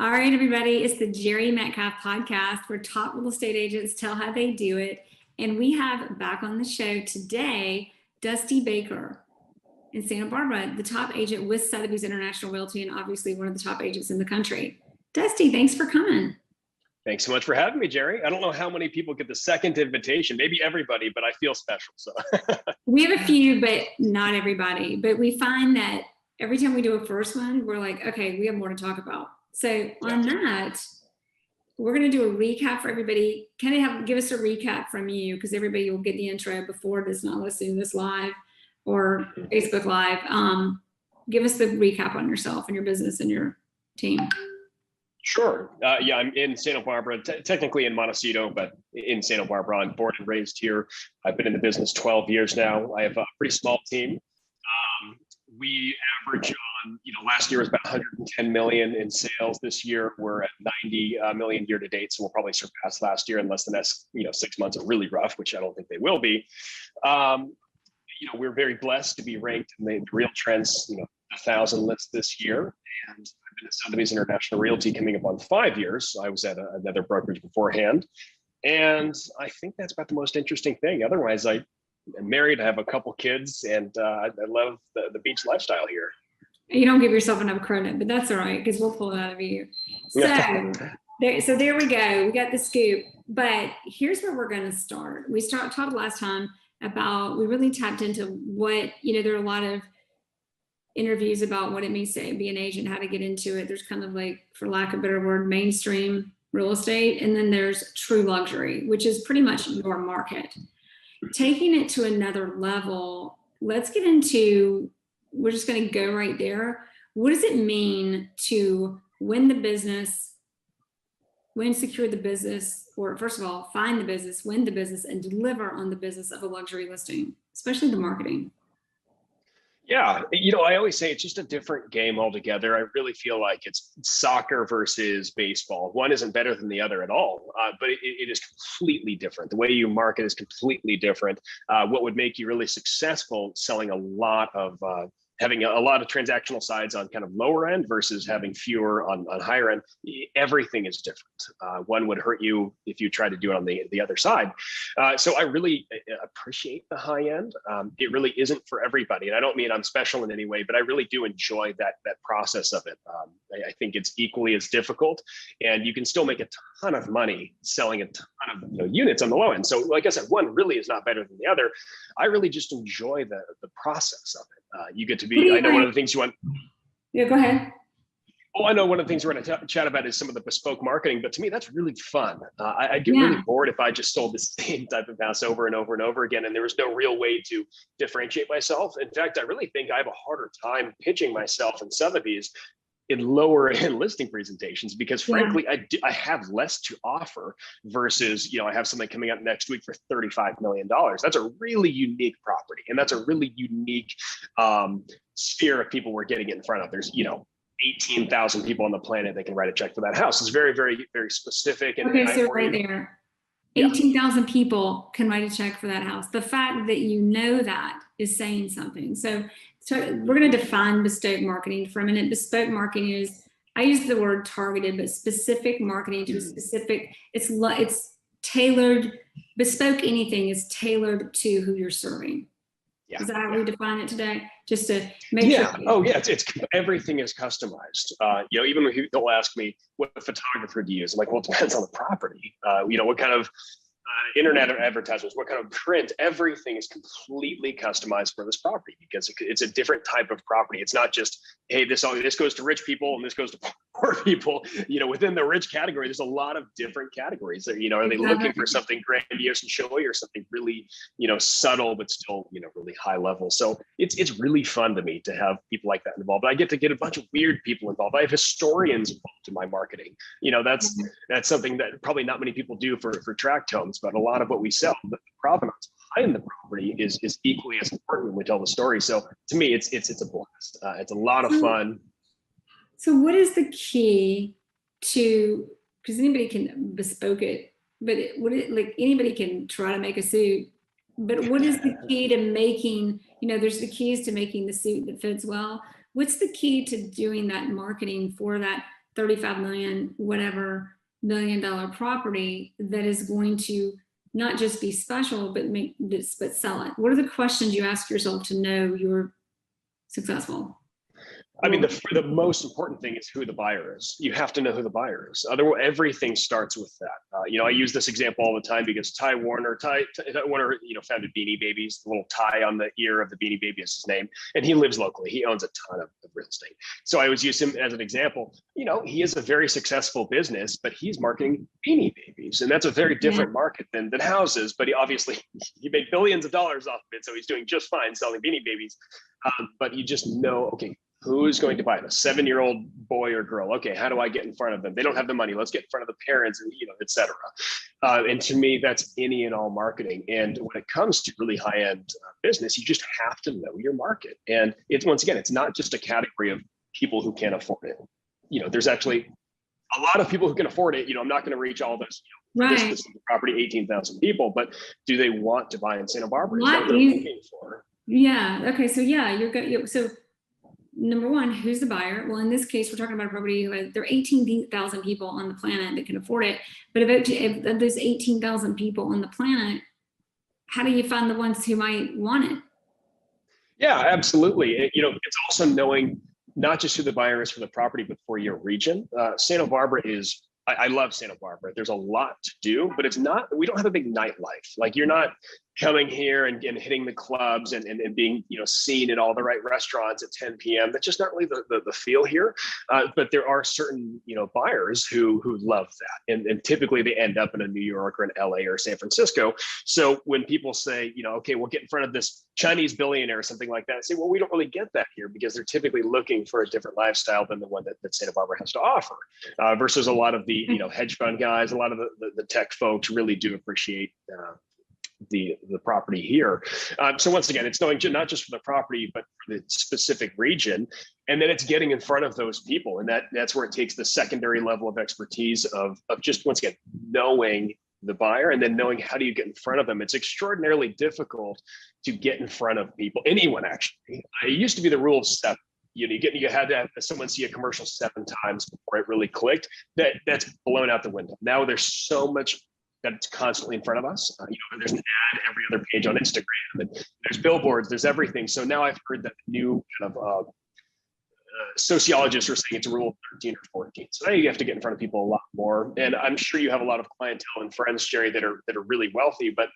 All right, everybody, it's the Jere Metcalf Podcast where top real estate agents tell how they do it. And we have back on the show today, Dusty Baker in Santa Barbara, the top agent with Sotheby's International Realty and obviously one of the top agents in the country. Dusty, thanks for coming. Thanks so much for having me, Jere. I don't know how many people get the second invitation, maybe everybody, but I feel special. So we have a few, but not everybody. But we find that every time we do a first one, we're like, okay, we have more to talk about. So on that, we're going to do a recap for everybody. Give us a recap from you because everybody will get the intro before this, not listening to this live or Facebook Live. Give us the recap on yourself and your business and your team. Sure. Yeah, I'm in Santa Barbara, technically in Montecito, but in Santa Barbara. I'm born and raised here. I've been in the business 12 years now. I have a pretty small team. We average on, last year was about 110 million in sales. This year, we're at 90 million year to date. So we'll probably surpass last year unless the next, 6 months are really rough, which I don't think they will be. We're very blessed to be ranked in the Real Trends, 1,000 list this year. And I've been at Sotheby's International Realty coming up on 5 years. I was at another brokerage beforehand. And I think that's about the most interesting thing. Otherwise, I'm married, I have a couple kids, and I love the beach lifestyle here. You don't give yourself enough credit, but that's all right because we'll pull it out of you. So there we go. We got the scoop. But here's where we're going to start. We talked last time about, we really tapped into what, there are a lot of interviews about what it means to be an agent, how to get into it. There's kind of like, for lack of a better word, mainstream real estate. And then there's true luxury, which is pretty much your market. Taking it to another level, let's get into, we're just going to go right there. What does it mean to win the business, secure the business, or first of all, find the business, win the business, and deliver on the business of a luxury listing, especially the marketing? Yeah, I always say it's just a different game altogether. I really feel like it's soccer versus baseball. One isn't better than the other at all, but it is completely different. The way you market is completely different. What would make you really successful selling a lot of having a lot of transactional sides on kind of lower end versus having fewer on higher end, everything is different. One would hurt you if you try to do it on the other side. So I really appreciate the high end. It really isn't for everybody. And I don't mean I'm special in any way, but I really do enjoy that process of it. I think it's equally as difficult, and you can still make a ton of money selling a ton of units on the low end. So like I said, one really is not better than the other. I really just enjoy the process of it. You get to be, I know one of the things you want. Yeah, go ahead. Oh, I know one of the things we're going to chat about is some of the bespoke marketing, but to me, that's really fun. I'd get really bored if I just sold the same type of house over and over and over again, and there was no real way to differentiate myself. In fact, I really think I have a harder time pitching myself in Sotheby's in lower end listing presentations because frankly, I have less to offer versus, I have something coming up next week for $35 million. That's a really unique property. And that's a really unique sphere of people we're getting it in front of. There's, 18,000 people on the planet that can write a check for that house. It's very, very, very specific. And okay, so right there, 18,000 people can write a check for that house. The fact that that is saying something. So we're going to define bespoke marketing for a minute. Bespoke marketing is, I use the word targeted, but specific marketing to a specific, it's tailored. Bespoke anything is tailored to who you're serving. Yeah. Is that how we define it today? Just to make sure. Oh yeah, it's everything is customized. Even when people ask me what photographer do you use, I'm like, well, it depends on the property. What kind of internet advertisements, what kind of print, everything is completely customized for this property because it's a different type of property. It's not just, hey, this goes to rich people and this goes to poor people. Within the rich category, there's a lot of different categories. Are they looking for something grandiose and showy or something really, subtle, but still, really high level? So it's really fun to me to have people like that involved. I get to get a bunch of weird people involved. I have historians involved in my marketing. That's something that probably not many people do for tract homes, but a lot of what we sell, the provenance behind the property is equally as important when we tell the story. So to me, it's a blast. It's a lot of fun. So what is the key to, because anybody can bespoke it, but anybody can try to make a suit, but what is the key to making, there's the keys to making the suit that fits well. What's the key to doing that marketing for that $35 million, whatever $1 million property that is going to not just be special, but sell it? What are the questions you ask yourself to know you're successful? I mean, the most important thing is who the buyer is. You have to know who the buyer is. Otherwise, everything starts with that. I use this example all the time because Ty Warner, founded Beanie Babies. The little tie on the ear of the Beanie Baby is his name, and he lives locally. He owns a ton of real estate. So I always use him as an example. He has a very successful business, but he's marketing Beanie Babies, and that's a very different market than houses. But he made billions of dollars off of it, so he's doing just fine selling Beanie Babies. But you just know, okay, who's going to buy it? A 7-year-old boy or girl. Okay, how do I get in front of them? They don't have the money. Let's get in front of the parents, and et cetera. And to me, that's any and all marketing. And when it comes to really high-end business, you just have to know your market. And it's not just a category of people who can't afford it. There's actually a lot of people who can afford it. I'm not going to reach all those. Right. This is the property, 18,000 people, but do they want to buy in Santa Barbara? Is that what they're looking for? Yeah. Okay. So you're good. So number one, who's the buyer? Well, in this case, we're talking about a property there are 18,000 people on the planet that can afford it. But if there's 18,000 people on the planet, how do you find the ones who might want it? Yeah, absolutely. It's also knowing not just who the buyer is for the property, but for your region. Santa Barbara I love Santa Barbara. There's a lot to do, but we don't have a big nightlife. Like, you're not coming here and hitting the clubs and being, seen at all the right restaurants at 10 p.m. That's just not really the feel here. But there are certain, buyers who love that. And typically they end up in a New York or an LA or San Francisco. So when people say, okay, we'll get in front of this Chinese billionaire or something like that, I say, well, we don't really get that here because they're typically looking for a different lifestyle than the one that Santa Barbara has to offer, versus a lot of the, hedge fund guys, a lot of the tech folks really do appreciate the property here. So once again, it's knowing not just for the property, but for the specific region. And then it's getting in front of those people. And that's where it takes the secondary level of expertise of just, once again, knowing the buyer and then knowing how do you get in front of them. It's extraordinarily difficult to get in front of people, anyone actually. It used to be the rule of 7. You had to have someone see a commercial 7 times before it really clicked. That's blown out the window. Now there's so much that's constantly in front of us. There's an ad every other page on Instagram, and there's billboards, there's everything. So now I've heard that new kind of sociologists are saying it's a rule of 13 or 14. So now you have to get in front of people a lot more. And I'm sure you have a lot of clientele and friends, Jere, that are really wealthy, but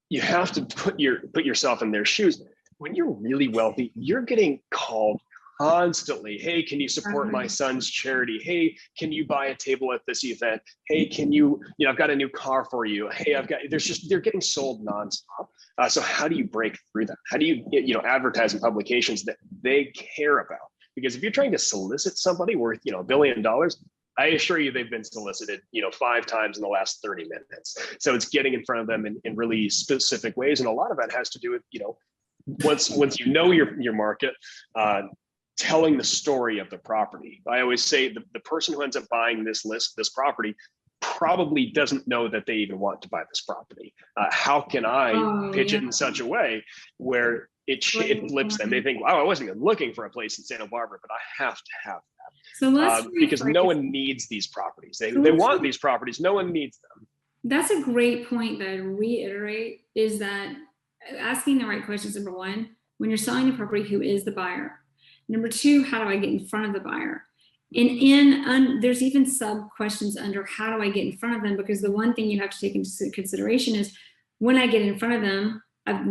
you have to put yourself in their shoes. When you're really wealthy, you're getting called constantly. Hey, can you support my son's charity? Hey, can you buy a table at this event? Hey, can you, I've got a new car for you. Hey, they're getting sold nonstop. So how do you break through that? How do you get, advertise in publications that they care about? Because if you're trying to solicit somebody worth, $1 billion, I assure you they've been solicited, 5 times in the last 30 minutes. So it's getting in front of them in really specific ways. And a lot of that has to do with, once you know your market, telling the story of the property. I always say the person who ends up buying this property probably doesn't know that they even want to buy this property. How can I pitch it in such a way where it flips them? They think, wow, I wasn't even looking for a place in Santa Barbara, but I have to have that. So because no one needs these properties. They want these properties. No one needs them. That's a great point that I reiterate, is that asking the right questions, number one, when you're selling a property, who is the buyer? Number two, how do I get in front of the buyer? And there's even sub questions under how do I get in front of them? Because the one thing you have to take into consideration is when I get in front of them,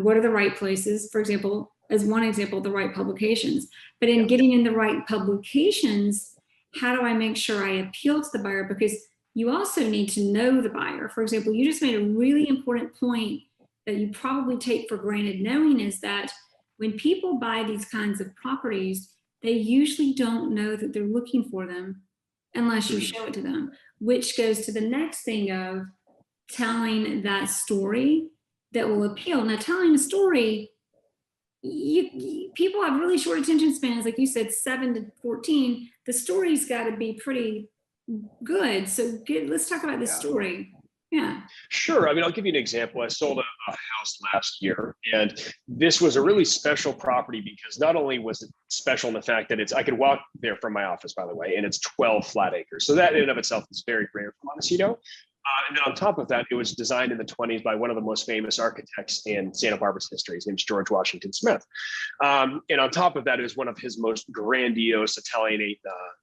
what are the right places? For example, as one example, the right publications. But in getting in the right publications, how do I make sure I appeal to the buyer? Because you also need to know the buyer. For example, you just made a really important point that you probably take for granted knowing, is that when people buy these kinds of properties, they usually don't know that they're looking for them unless you show it to them, which goes to the next thing of telling that story that will appeal. Now, telling a story, people have really short attention spans, like you said, 7 to 14. The story's got to be pretty good. So let's talk about this story. Yeah. Sure. I mean, I'll give you an example. I sold a house last year, and this was a really special property because not only was it special in the fact that I could walk there from my office, by the way, and it's 12 flat acres. So that in and of itself is very rare for Montecito. And then on top of that, it was designed in the 1920s by one of the most famous architects in Santa Barbara's history. His name's George Washington Smith. And on top of that, it was one of his most grandiose Italianate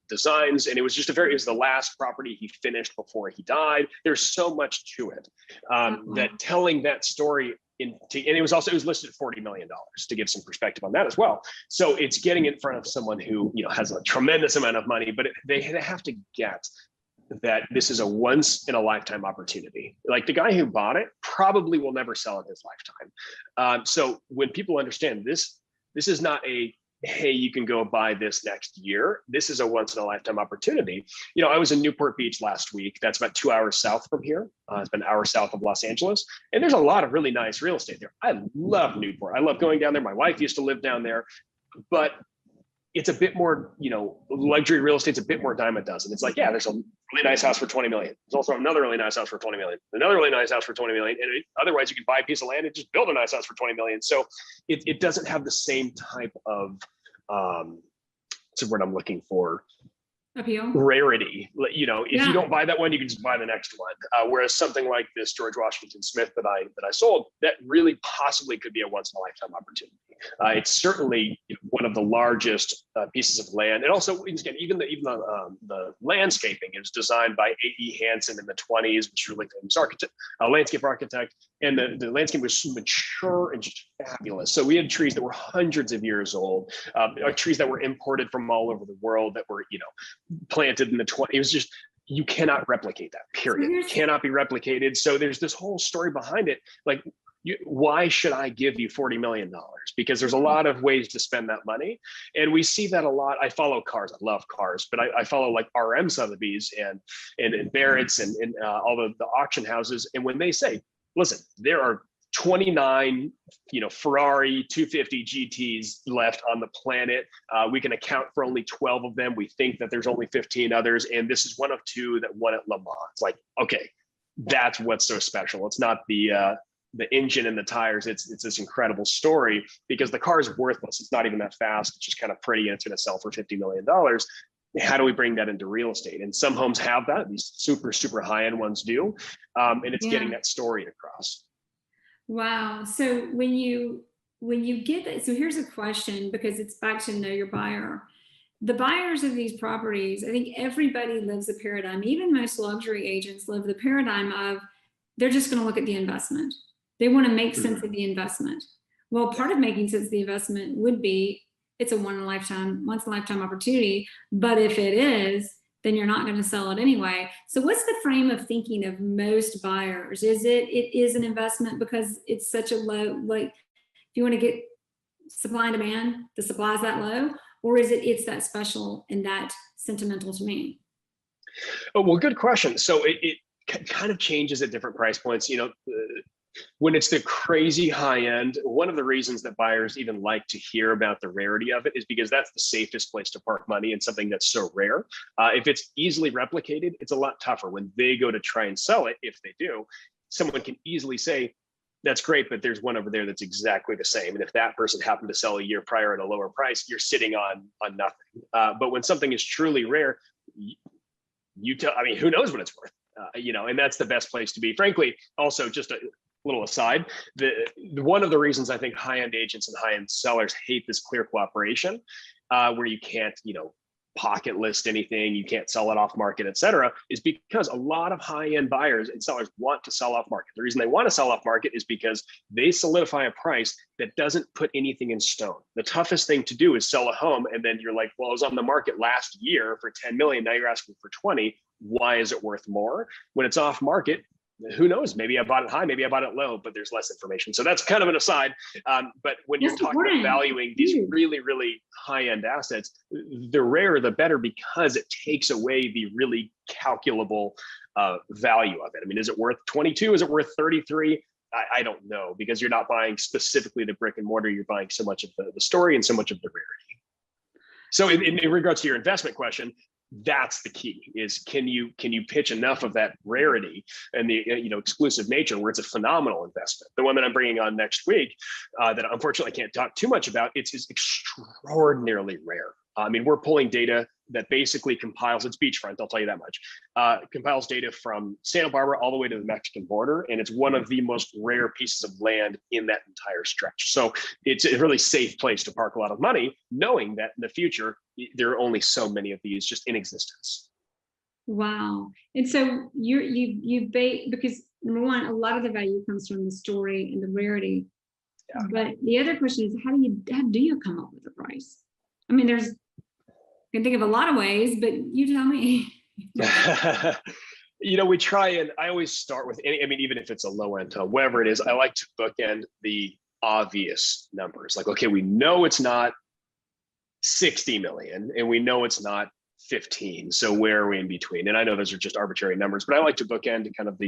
designs. And it was just it was the last property he finished before he died. There's so much to it that telling that story and it was listed at $40 million to give some perspective on that as well. So it's getting in front of someone who, has a tremendous amount of money, but they have to get that this is a once in a lifetime opportunity. Like the guy who bought it probably will never sell in his lifetime. So when people understand this is not hey, you can go buy this next year. This is a once in a lifetime opportunity. I was in Newport Beach last week. That's about 2 hours south from here. It's been an hour south of Los Angeles. And there's a lot of really nice real estate there. I love Newport. I love going down there. My wife used to live down there, but it's a bit more, luxury real estate's a bit more dime a dozen. It's like, yeah, there's a really nice house for 20 million. There's also another really nice house for 20 million, another really nice house for 20 million. And otherwise you can buy a piece of land and just build a nice house for 20 million. So it doesn't have the same type of, what's the word I'm looking for? Appeal. Rarity. If you don't buy that one, you can just buy the next one. Whereas something like this George Washington Smith that I sold, that really possibly could be a once in a lifetime opportunity. It's certainly one of the largest pieces of land, and also again, even the landscaping is designed by A.E. Hansen in the 1920s, which is really famous landscape architect, and the landscape was mature and just fabulous. So we had trees that were hundreds of years old, trees that were imported from all over the world that were planted in the 20s. It was just, you cannot replicate that, period. Cannot be replicated. So there's this whole story behind it. Like, why should I give you $40 million? Because there's a lot of ways to spend that money. And we see that a lot. I follow cars. I love cars, but I follow like RM Sotheby's and Barrett's and all the auction houses. And when they say, listen, there are 29, Ferrari 250 GTs left on the planet. We can account for only 12 of them. We think that there's only 15 others. And this is one of two that won at Le Mans. It's like, okay, that's what's so special. It's not the engine and the tires. It's this incredible story because the car is worthless. It's not even that fast. It's just kind of pretty and it's going to sell for $50 million. How do we bring that into real estate? And some homes have that. These super, super high-end ones do. And it's getting that story across. Wow. So when you get that, so here's a question, because it's back to know your buyer. The buyers of these properties, I think everybody lives the paradigm, even most luxury agents live the paradigm of they're just going to look at the investment. They want to make sense of the investment. Well, part of making sense of the investment would be it's a once in a lifetime opportunity. But if it is, then you're not going to sell it anyway. So what's the frame of thinking of most buyers? It is an investment because it's such a low, like if you want to get supply and demand, the supply is that low, or is it's that special and that sentimental to me? Oh, well, good question. So it kind of changes at different price points. When it's the crazy high end, one of the reasons that buyers even like to hear about the rarity of it is because that's the safest place to park money in something that's so rare. If it's easily replicated, it's a lot tougher. When they go to try and sell it, if they do, someone can easily say, that's great, but there's one over there that's exactly the same. And if that person happened to sell a year prior at a lower price, you're sitting on nothing. But when something is truly rare, who knows what it's worth? And that's the best place to be. Frankly, also just a little aside, one of the reasons I think high-end agents and high-end sellers hate this clear cooperation, where you can't, pocket list anything, you can't sell it off market, et cetera, is because a lot of high-end buyers and sellers want to sell off market. The reason they want to sell off market is because they solidify a price that doesn't put anything in stone. The toughest thing to do is sell a home and then you're like, well, it was on the market last year for 10 million, now you're asking for 20. Why is it worth more? When it's off market, who knows? Maybe I bought it high, maybe I bought it low, but there's less information. So that's kind of an aside. But when you're talking about valuing these really, really high-end assets, the rarer the better, because it takes away the really calculable value of it. I mean, is it worth 22? Is it worth 33? I don't know, because you're not buying specifically the brick and mortar. You're buying so much of the story and so much of the rarity. So in regards to your investment question, that's the key, is can you pitch enough of that rarity and the exclusive nature where it's a phenomenal investment. The one that I'm bringing on next week that unfortunately I can't talk too much about, it's extraordinarily rare. I mean, we're pulling data that basically compiles, it's beachfront, I'll tell you that much, compiles data from Santa Barbara all the way to the Mexican border. And it's one of the most rare pieces of land in that entire stretch. So it's a really safe place to park a lot of money, knowing that in the future, there are only so many of these just in existence. Wow. And so because number one, a lot of the value comes from the story and the rarity. Yeah. But the other question is, how do you come up with the price? I mean, I can think of a lot of ways, but you tell me. We try, and I always start with even if it's a low end home, whatever it is, I like to bookend the obvious numbers. Like, okay, we know it's not 60 million and we know it's not 15. So where are we in between? And I know those are just arbitrary numbers, but I like to bookend kind of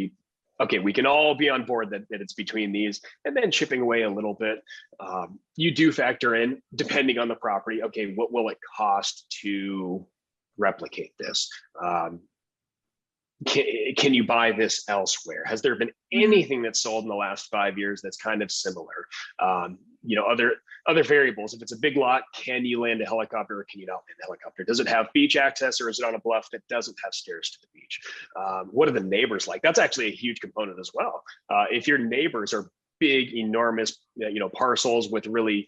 okay, we can all be on board that it's between these, and then chipping away a little bit. You do factor in, depending on the property, okay, what will it cost to replicate this? Can you buy this elsewhere? Has there been anything that's sold in the last 5 years that's kind of similar? Other variables. If it's a big lot, can you land a helicopter or can you not land a helicopter? Does it have beach access, or is it on a bluff that doesn't have stairs to the beach? What are the neighbors like? That's actually a huge component as well. If your neighbors are big, enormous, parcels with really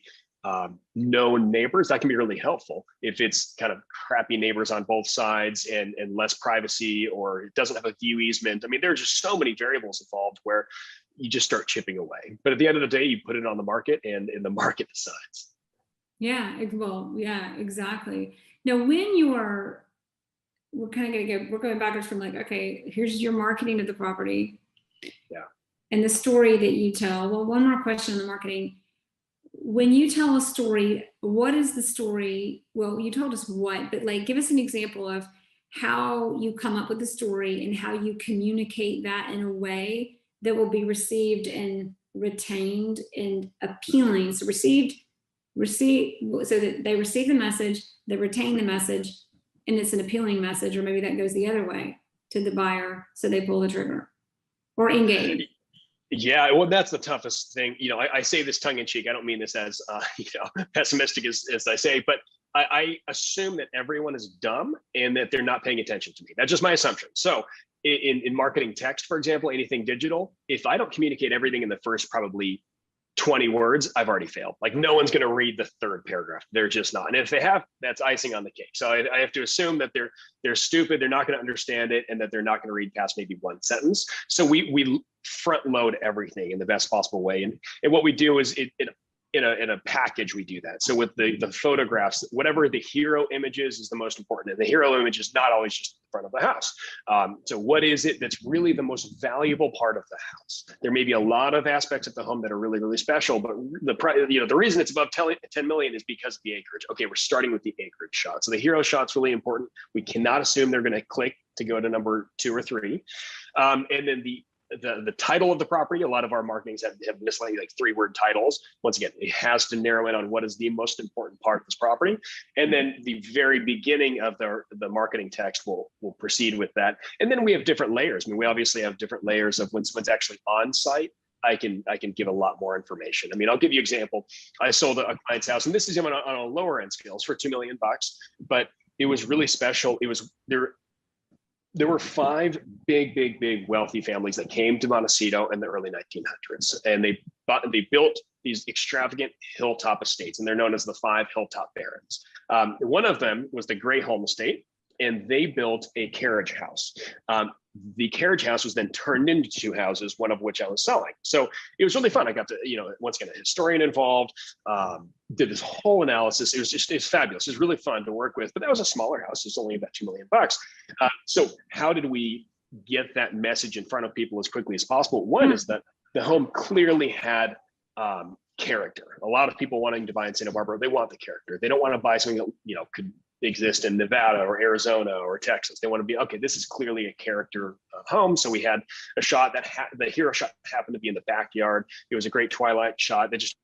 known neighbors, that can be really helpful. If it's kind of crappy neighbors on both sides and less privacy, or it doesn't have a view easement, I mean, there's just so many variables involved where you just start chipping away. But at the end of the day, you put it on the market and the market decides. Yeah, exactly. Now, when we're going backwards from like, okay, here's your marketing of the property. Yeah. And the story that you tell. Well, one more question on the marketing. When you tell a story, what is the story? Well, you told us what, but like, give us an example of how you come up with the story and how you communicate that in a way that will be received and retained and appealing. So so that they receive the message, they retain the message, and it's an appealing message, or maybe that goes the other way to the buyer, so they pull the trigger or engage. Yeah, well, that's the toughest thing. I say this tongue in cheek. I don't mean this as pessimistic as I say, but I assume that everyone is dumb and that they're not paying attention to me. That's just my assumption. So in marketing text, for example, anything digital, if I don't communicate everything in the first probably 20 words, I've already failed. Like, no one's going to read the third paragraph. They're just not. And if they have, that's icing on the cake. So I have to assume that they're stupid. They're not going to understand it, and that they're not going to read past maybe one sentence. So we front load everything in the best possible way. And what we do is in a package, we do that. So with the photographs, whatever the hero image is the most important. And the hero image is not always just the front of the house. So what is it that's really the most valuable part of the house? There may be a lot of aspects of the home that are really, really special, but the reason it's above 10 million is because of the acreage. Okay, we're starting with the acreage shot. So the hero shot's really important. We cannot assume they're going to click to go to number 2 or 3. And then the title of the property, a lot of our marketings have miscellaneous, like 3-word titles. Once again, it has to narrow in on what is the most important part of this property. And then the very beginning of the marketing text will proceed with that. And then we have different layers. I mean, we obviously have different layers of when someone's actually on site. I can give a lot more information. I mean, I'll give you an example. I sold a client's house, and this is on a lower end scale, for $2 million, but it was really special. It was there were 5 big wealthy families that came to Montecito in the early 1900s, and they built these extravagant hilltop estates, and they're known as the 5 hilltop barons. One of them was the Gray Home Estate, and they built a carriage house. The carriage house was then turned into 2 houses, one of which I was selling. So it was really fun. I got to, once again, a historian involved, did this whole analysis. It's fabulous. It was really fun to work with, but that was a smaller house. It's only about $2 million. So how did we get that message in front of people as quickly as possible? One is that the home clearly had character. A lot of people wanting to buy in Santa Barbara, they want the character. They don't want to buy something that, could exist in Nevada or Arizona or Texas. They want to be, okay, this is clearly a character home. So we had a shot that the hero shot happened to be in the backyard. It was a great twilight shot. That's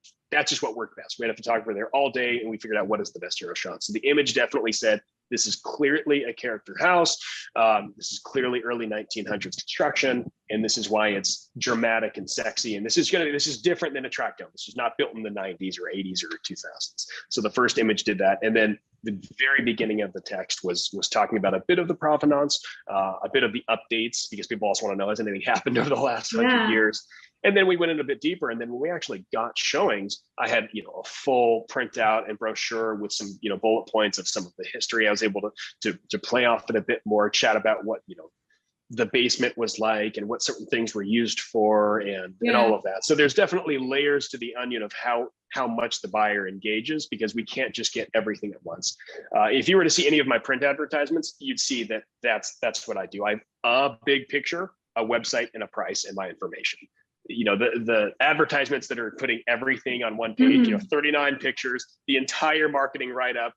just what worked best. We had a photographer there all day, and we figured out what is the best hero shot. So the image definitely said, This is clearly a character house. This is clearly early 1900s construction, and this is why it's dramatic and sexy. And this is different than a tract home. This was not built in the 90s or 80s or 2000s. So the first image did that, and then the very beginning of the text was talking about a bit of the provenance, a bit of the updates, because people also want to know, has anything happened over the last 100 years? And then we went in a bit deeper. And then when we actually got showings, I had, a full printout and brochure with some, bullet points of some of the history. I was able to play off it a bit more, chat about what, the basement was like and what certain things were used for and all of that. So there's definitely layers to the onion of how much the buyer engages, because we can't just get everything at once. If you were to see any of my print advertisements, you'd see that that's what I do. I have a big picture, a website, and a price, and my information. The advertisements that are putting everything on one page, 39 pictures, the entire marketing write-up,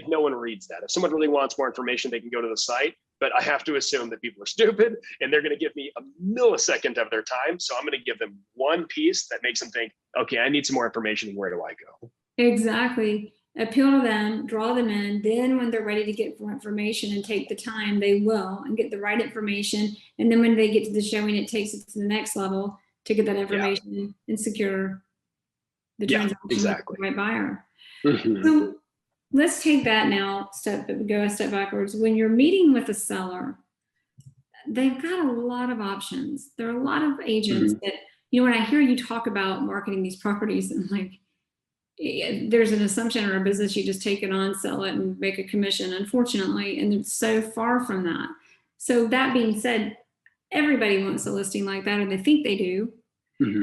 no one reads that. If someone really wants more information, they can go to the site, but I have to assume that people are stupid and they're going to give me a millisecond of their time. So I'm going to give them one piece that makes them think, okay, I need some more information. Where do I go? Exactly. Appeal to them, draw them in. Then when they're ready to get more information and take the time, they will, and get the right information. And then when they get to the showing, it takes it to the next level to get that information and secure the transaction with the right buyer. So let's take that now, go a step backwards. When you're meeting with a seller, they've got a lot of options. There are a lot of agents that, when I hear you talk about marketing these properties, and like, there's an assumption in our business, you just take it on, sell it, and make a commission, unfortunately, and it's so far from that. So that being said, everybody wants a listing like that, or they think they do.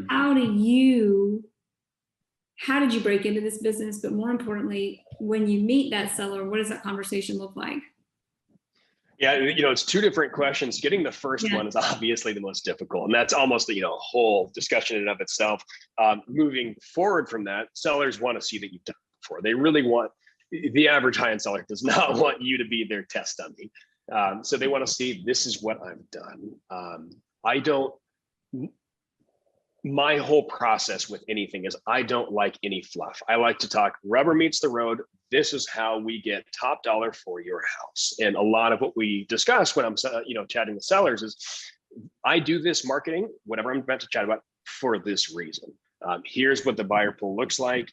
How did you break into this business? But more importantly, when you meet that seller, what does that conversation look like? Yeah, it's two different questions. Getting the first one is obviously the most difficult, and that's almost a whole discussion in and of itself. Moving forward from that, sellers want to see that you've done it before. They really want, the average high-end seller does not want you to be their test dummy. So they want to see, this is what I've done. My whole process with anything is I don't like any fluff. I like to talk rubber meets the road. This is how we get top dollar for your house. And a lot of what we discuss when I'm, chatting with sellers is I do this marketing, whatever I'm about to chat about, for this reason. Here's what the buyer pool looks like,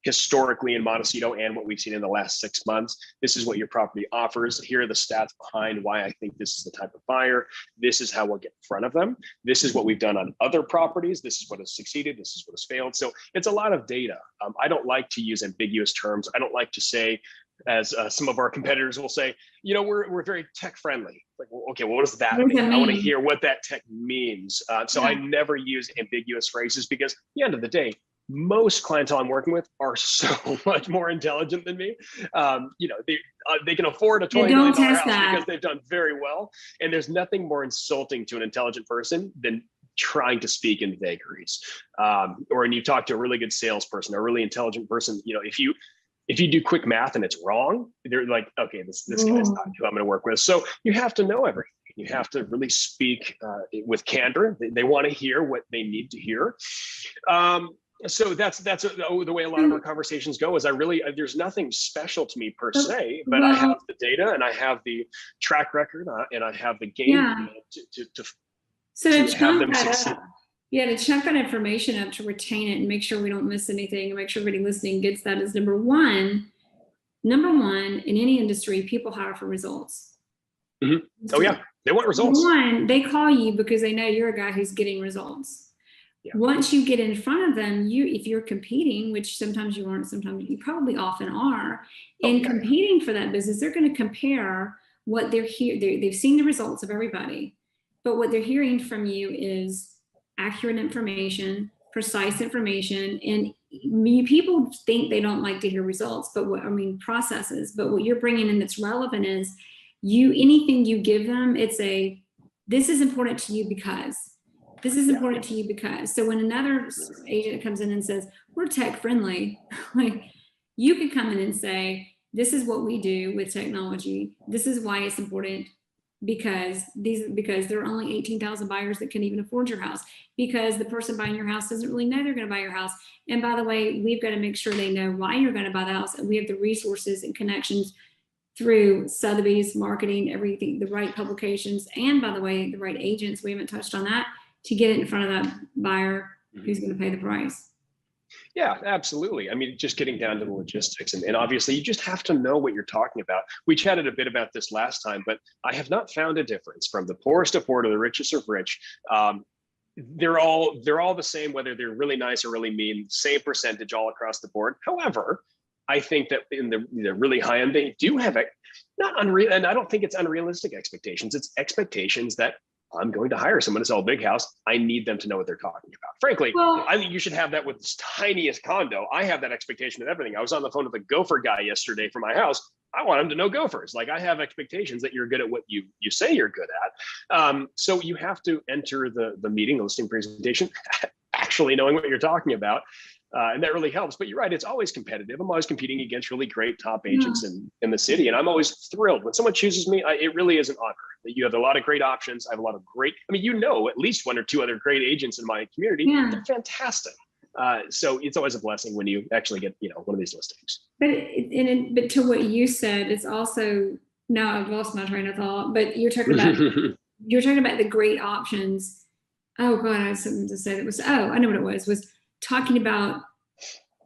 historically in Montecito and what we've seen in the last 6 months. This is what your property offers. Here are the stats behind why I think this is the type of buyer. This is how we'll get in front of them. This is what we've done on other properties. This is what has succeeded. This is what has failed. So it's a lot of data. I don't like to use ambiguous terms. I don't like to say, as some of our competitors will say, we're very tech friendly. Like, well, okay, well, what does that mean? I want to hear what that tech means. So I never use ambiguous phrases, because at the end of the day, most clientele I'm working with are so much more intelligent than me. They can afford a $20 million house because they've done very well. And there's nothing more insulting to an intelligent person than trying to speak in vagaries. Or when you talk to a really good salesperson, a really intelligent person, if you do quick math and it's wrong, they're like, okay, this guy's not who I'm going to work with. So you have to know everything. You have to really speak with candor. They want to hear what they need to hear. So that's the way a lot of our conversations go. Is there's nothing special to me per se, but I have the data and I have the track record and I have the game to have them succeed. To chunk that information up, to retain it and make sure we don't miss anything, and make sure everybody listening gets that is number one, in any industry, people hire for results. Oh yeah, they want results. One, they call you because they know you're a guy who's getting results. Once you get in front of them, if you're competing, which sometimes you aren't, sometimes you probably often are, competing for that business, they're going to compare what they're here. They've seen the results of everybody, but what they're hearing from you is accurate information, precise information. And people think they don't like to hear results, processes. But what you're bringing in that's relevant is anything you give them, this is important to you because. This is important to you because. So when another agent comes in and says, we're tech friendly, like, you can come in and say, this is what we do with technology. This is why it's important, because there are only 18,000 buyers that can even afford your house, because the person buying your house doesn't really know they're going to buy your house. And by the way, we've got to make sure they know why you're going to buy the house. And we have the resources and connections through Sotheby's, marketing, everything, the right publications, and by the way, the right agents, we haven't touched on that, to get it in front of that buyer who's going to pay the price. Yeah, absolutely. I mean, just getting down to the logistics, and obviously you just have to know what you're talking about. We chatted a bit about this last time, but I have not found a difference from the poorest of poor to the richest of rich. They're all the same, whether they're really nice or really mean, same percentage all across the board. However, I think that in the really high end, they do have not unreal, and I don't think it's unrealistic expectations. It's expectations that I'm going to hire someone to sell a big house. I need them to know what they're talking about. Frankly, I think you should have that with this tiniest condo. I have that expectation of everything. I was on the phone with a gopher guy yesterday for my house. I want him to know gophers. Like, I have expectations that you're good at what you say you're good at. So you have to enter the meeting, the listing presentation, actually knowing what you're talking about. And that really helps. But you're right, it's always competitive. I'm always competing against really great top agents in the city. And I'm always thrilled when someone chooses me. It really is an honor that you have a lot of great options. I have a lot of great, I mean, at least one or two other great agents in my community. Yeah. They're fantastic. So it's always a blessing when you actually get, one of these listings. But to what you said, it's also, now I've lost my train of thought, but you're talking about, the great options. Oh God, I had something to say that was, I know what it was talking about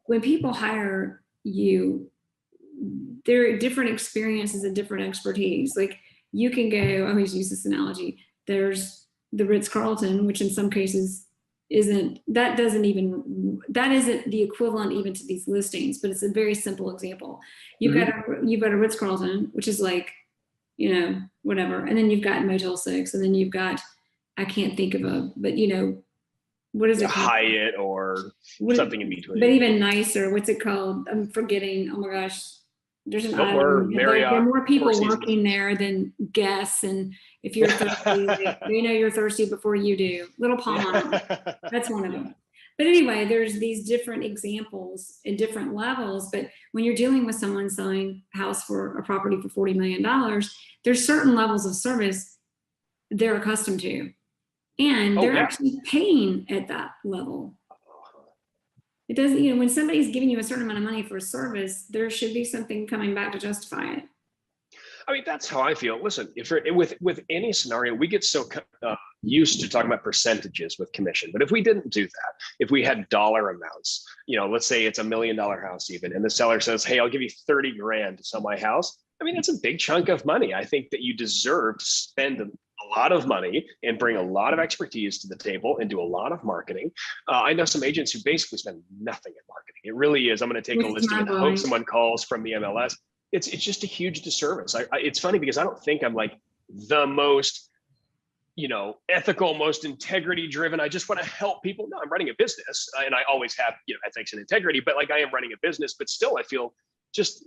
when people hire you, there are different experiences and different expertise. Like, you can go, I always use this analogy. There's the Ritz-Carlton, which in some cases isn't the equivalent even to these listings, but it's a very simple example. You've got a Ritz-Carlton, which is like, whatever. And then you've got Motel 6, and then you've got, I can't think of what is it called? Hyatt or something in between. But even nicer, what's it called? I'm forgetting. Oh my gosh. There's an island. Marriott, there are more people working there than guests. And if you're thirsty, they know you're thirsty before you do. Little Palm Island. That's one of them. But anyway, there's these different examples in different levels. But when you're dealing with someone selling a house for a property for $40 million, there's certain levels of service they're accustomed to. And they're actually paying at that level. It doesn't, when somebody's giving you a certain amount of money for a service, there should be something coming back to justify it. I mean, that's how I feel. Listen, if with any scenario, we get so used to talking about percentages with commission. But if we didn't do that, if we had dollar amounts, let's say it's $1 million house even, and the seller says, hey, I'll give you 30 grand to sell my house. I mean, that's a big chunk of money. I think that you deserve to spend a lot of money and bring a lot of expertise to the table and do a lot of marketing. I know some agents who basically spend nothing in marketing. It really is. I'm going to take a listing and hope someone calls from the MLS. It's just a huge disservice. It's funny because I don't think I'm like the most, ethical, most integrity driven. I just want to help people. No, I'm running a business, and I always have, ethics and integrity, but like, I am running a business, but still I feel just,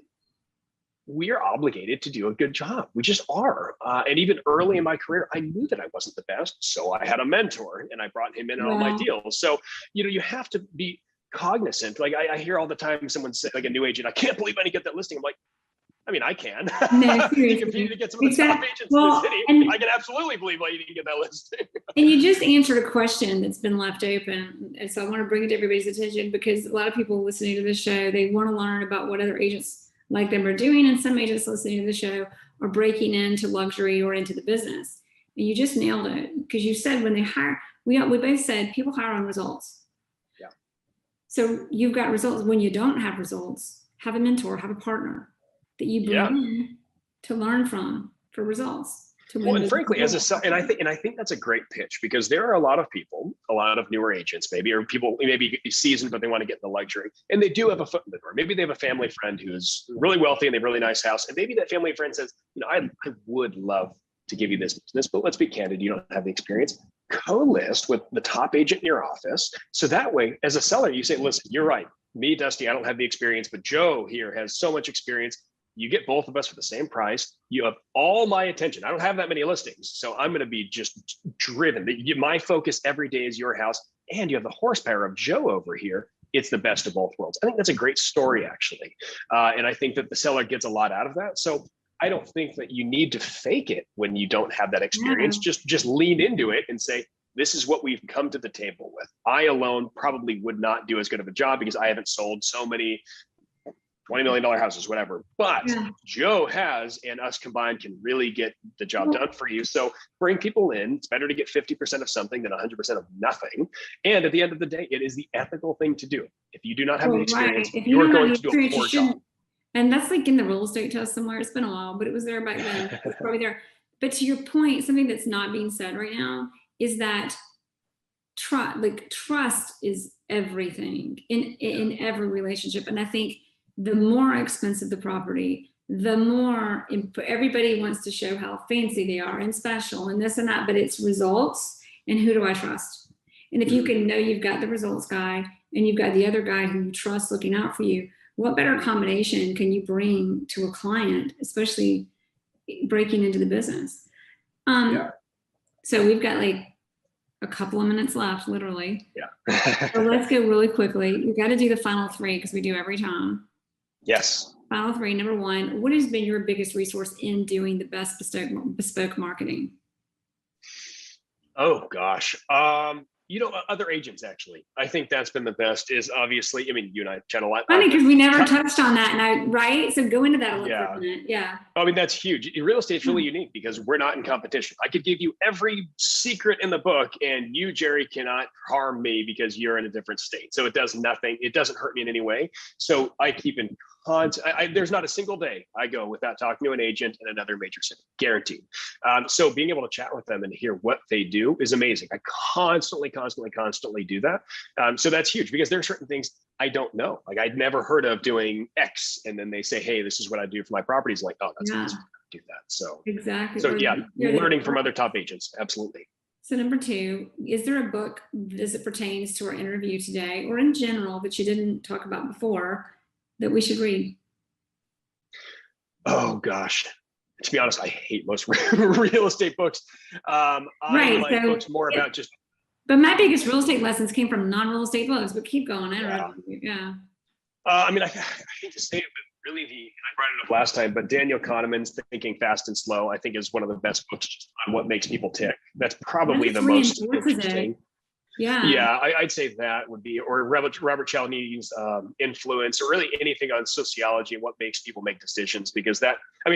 we are obligated to do a good job. We just are. And even early in my career, I knew that I wasn't the best. So I had a mentor and I brought him in on all my deals. So, you have to be cognizant. Like, I hear all the time someone say, like, a new agent, I can't believe I didn't get that listing. I'm like, I mean, I can. No, you compete to get some of the top agents in the city. I can absolutely believe why you didn't get that listing. And you just answered a question that's been left open. And so I want to bring it to everybody's attention, because a lot of people listening to this show, they want to learn about what other agents like them are doing, and some agents listening to the show are breaking into luxury or into the business. And you just nailed it, because you said when they hire, we both said people hire on results. Yeah. So you've got results. When you don't have results, have a mentor, have a partner that you bring in to learn from for results. Well, and frankly, and I think that's a great pitch, because there are a lot of people, a lot of newer agents, maybe, or people maybe seasoned, but they want to get in the luxury, and they do have a foot in the door. Maybe they have a family friend who's really wealthy and they have a really nice house, and maybe that family friend says, I would love to give you this business, but let's be candid, you don't have the experience. Co-list with the top agent in your office, so that way, as a seller, you say, listen, you're right, me, Dusty, I don't have the experience, but Joe here has so much experience. You get both of us for the same price. You have all my attention. I don't have that many listings, so I'm going to be just driven. My focus every day is your house, and you have the horsepower of Joe over here. It's the best of both worlds. I think that's a great story, actually. And I think that the seller gets a lot out of that. So I don't think that you need to fake it when you don't have that experience. Just lean into it and say, this is what we've come to the table with. I alone probably would not do as good of a job, because I haven't sold so many $20 million houses, whatever. But Joe has, and us combined can really get the job done for you. So bring people in. It's better to get 50% of something than 100% of nothing. And at the end of the day, it is the ethical thing to do. If you do not have the experience, you are going to do a poor job. And that's like in the real estate test somewhere. It's been a while, but it was there back then. It's probably there. But to your point, something that's not being said right now is that trust is everything in every relationship. And I think the more expensive the property, the more everybody wants to show how fancy they are and special and this and that, but it's results. And who do I trust? And if you can know you've got the results guy and you've got the other guy who you trust looking out for you, what better combination can you bring to a client, especially breaking into the business? So we've got like a couple of minutes left, literally. So let's go really quickly. We've got to do the final three because we do every time. Yes. Final three. Number one, what has been your biggest resource in doing the best bespoke marketing? Oh gosh. Other agents actually. I think that's been the best is obviously, I mean, you and I chat a lot. Funny because we never touched on that. Right? So go into that a little for a minute. Yeah. I mean, that's huge. Real estate's really unique because we're not in competition. I could give you every secret in the book and you, Jere, cannot harm me because you're in a different state. So it does nothing. It doesn't hurt me in any way. So I keep in there's not a single day I go without talking to an agent in another major city, guaranteed. So being able to chat with them and hear what they do is amazing. I constantly do that. So that's huge because there are certain things I don't know. Like I'd never heard of doing X, and then they say, "Hey, this is what I do for my properties." Like, oh, that's amazing. Do that. So exactly. So learning from other top agents, absolutely. So number two, is there a book as it pertains to our interview today, or in general that you didn't talk about before, that we should read? Oh gosh, to be honest, I hate most real estate books. I like books more about just. But my biggest real estate lessons came from non-real estate books. But keep going. I mean, I hate to say it, but really, I brought it up last time. But Daniel Kahneman's Thinking Fast and Slow, I think, is one of the best books on what makes people tick. That's probably the most interesting. Yeah, I'd say that would be, or Robert Cialdini's influence, or really anything on sociology and what makes people make decisions. Because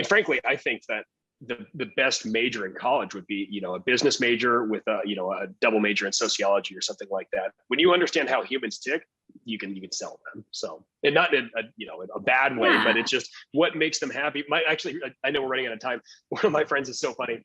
frankly, I think that the best major in college would be, a business major with a double major in sociology or something like that. When you understand how humans tick, you can sell them. So, and not in a bad way, but it's just what makes them happy. I know we're running out of time. One of my friends is so funny.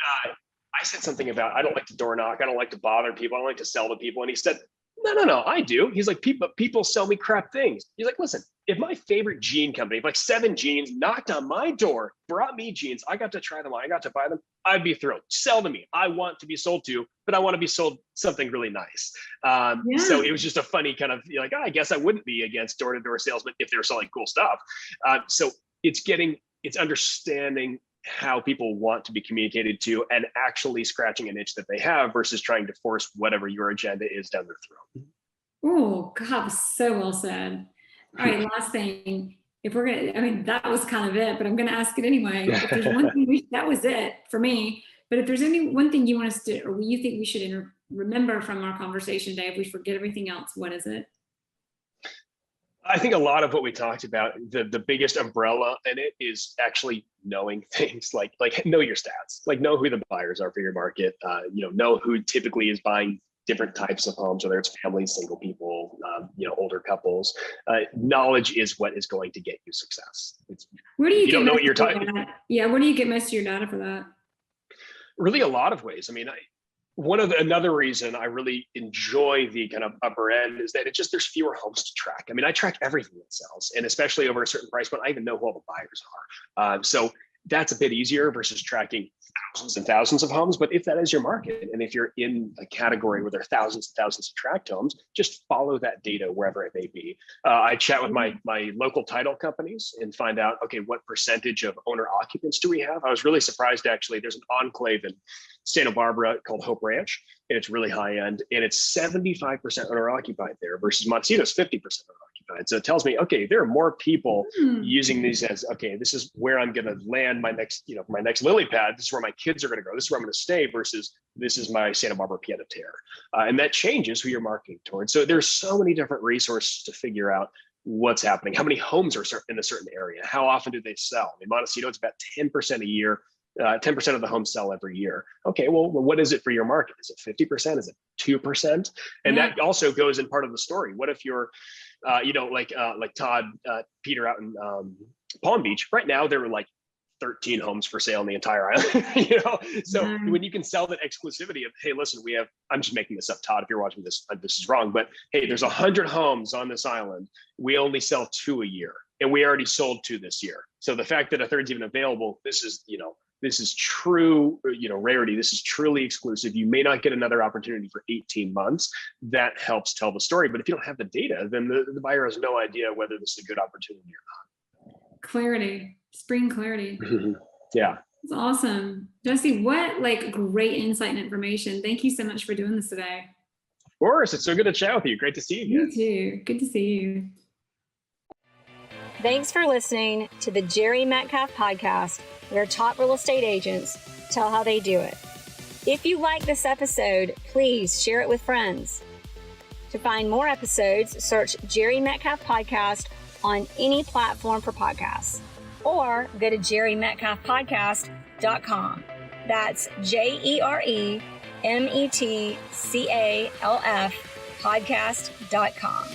I said something about, I don't like to door knock. I don't like to bother people. I don't like to sell to people. And he said, no, I do. He's like, people sell me crap things. He's like, listen, if my favorite jean company, if like 7 jeans knocked on my door, brought me jeans, I got to try them on, I got to buy them, I'd be thrilled. Sell to me. I want to be sold to, but I want to be sold something really nice. So it was just a funny kind of I guess I wouldn't be against door-to-door salesmen if they were selling cool stuff. So it's understanding how people want to be communicated to and actually scratching an itch that they have versus trying to force whatever your agenda is down their throat. Oh, God, so well said. All right, last thing. If we're going to, that was kind of it, but I'm going to ask it anyway. If there's one thing, that was it for me. But if there's any one thing you want us to, or you think we should remember from our conversation today, if we forget everything else, what is it? I think a lot of what we talked about, the biggest umbrella in it is actually knowing things like know your stats, like know who the buyers are for your market, know who typically is buying different types of homes, whether it's families, single people, older couples. Knowledge is what is going to get you success. Where do you don't know what you're talking about? Yeah, where do you get most of your data for that? Really, a lot of ways. I mean, another reason I really enjoy the kind of upper end is that there's fewer homes to track. I mean, I track everything that sells, and especially over a certain price point, I even know who all the buyers are. So that's a bit easier versus tracking thousands and thousands of homes. But if that is your market, and if you're in a category where there are thousands and thousands of tracked homes, just follow that data wherever it may be. I chat with my local title companies and find out, okay, what percentage of owner occupants do we have? I was really surprised, actually. There's an enclave in Santa Barbara called Hope Ranch, and it's really high end, and it's 75% owner occupied there versus Montecito's 50% owner occupied. So it tells me, okay, there are more people using these as, okay, this is where I'm going to land my next lily pad. This is where my kids are going to go. This is where I'm going to stay versus this is my Santa Barbara pied a terre. And that changes who you're marketing towards. So there's so many different resources to figure out what's happening, how many homes are in a certain area, how often do they sell. In Montecito, it's about 10% a year. 10% of the homes sell every year. Okay, well, what is it for your market? Is it 50%? Is it 2%? And that also goes in part of the story. What if you're, like Todd, Peter out in Palm Beach? Right now, there were like 13 homes for sale in the entire island. So when you can sell that exclusivity of, hey, listen, I'm just making this up, Todd, if you're watching this, this is wrong, but hey, there's 100 homes on this island. We only sell 2 a year, and we already sold 2 this year. So the fact that a third's even available, this is true, rarity. This is truly exclusive. You may not get another opportunity for 18 months. That helps tell the story. But if you don't have the data, then the buyer has no idea whether this is a good opportunity or not. Clarity, spring clarity. Yeah. It's awesome. Jesse, what great insight and information. Thank you so much for doing this today. Of course. It's so good to chat with you. Great to see you again. You too. Good to see you. Thanks for listening to the Jere Metcalf Podcast, where top real estate agents tell how they do it. If you like this episode, please share it with friends. To find more episodes, search Jere Metcalf Podcast on any platform for podcasts, or go to JereMetcalfPodcast.com. That's JereMetcalf podcast.com.